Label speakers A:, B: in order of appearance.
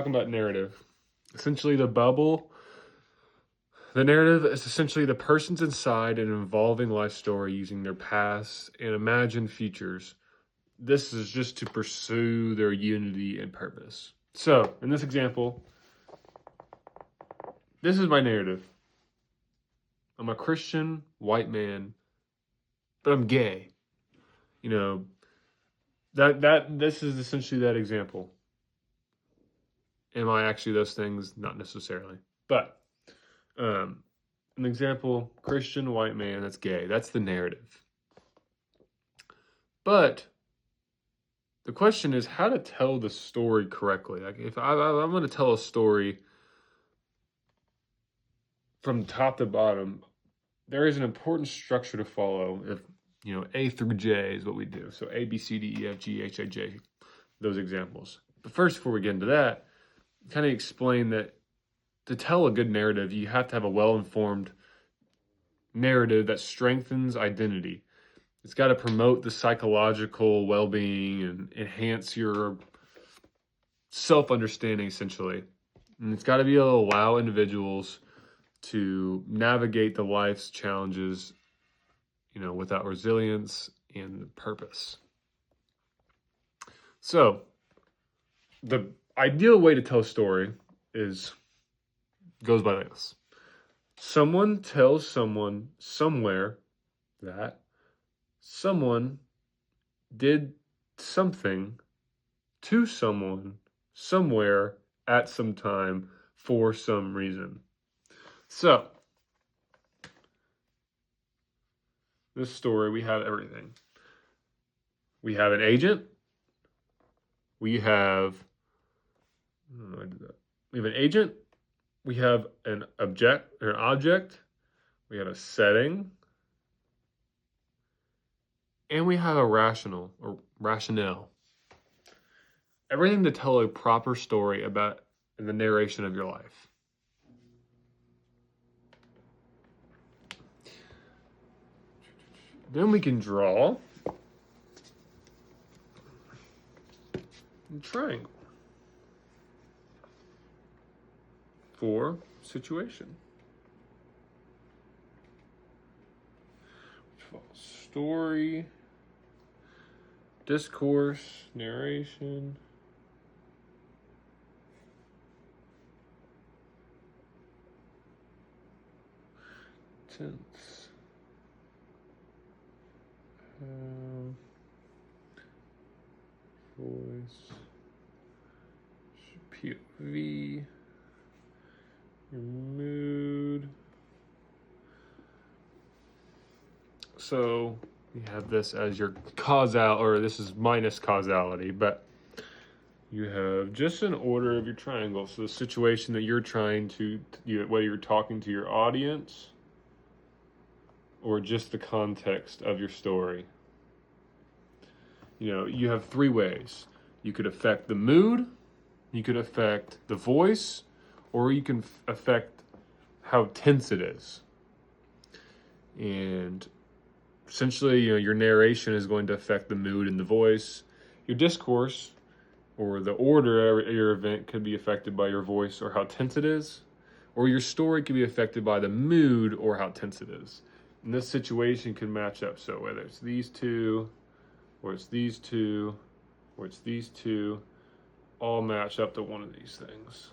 A: Talking about narrative. Essentially, the narrative is essentially the person's inside an evolving life story using their past and imagined futures. This is just to pursue their unity and purpose. So, in this example, this is my narrative. I'm a Christian white man, but I'm gay. You know, this is essentially that example. Am I actually those things? Not necessarily. But an example, Christian white man that's gay. That's the narrative. But the question is how to tell the story correctly. Like if I'm going to tell a story from top to bottom, there is an important structure to follow. If A through J is what we do. So A, B, C, D, E, F, G, H, I, J. Those examples. But first, before we get into that, kind of explain that to tell a good narrative, you have to have a well-informed narrative that strengthens identity. It's got to promote the psychological well-being and enhance your self-understanding, essentially. And it's got to be able to allow individuals to navigate the life's challenges, without resilience and purpose. So, the ideal way to tell a story goes by this. Someone tells someone somewhere that someone did something to someone somewhere at some time for some reason. So, this story, we have everything. We have an agent. We have an agent. We have an object. We have a setting. And we have a rationale. Everything to tell a proper story about the narration of your life. Then we can draw a triangle for situation. Story, discourse, narration, tense, voice, POV, your mood. So you have this as your this is minus causality, but you have just an order of your triangle. So the situation that you're trying to, whether you're talking to your audience or just the context of your story. You have three ways. You could affect the mood, you could affect the voice, or you can affect how tense it is. And essentially, your narration is going to affect the mood and the voice. Your discourse, or the order of your event, could be affected by your voice or how tense it is. Or your story could be affected by the mood or how tense it is. And this situation can match up. So whether it's these two, or it's these two, or it's these two, all match up to one of these things.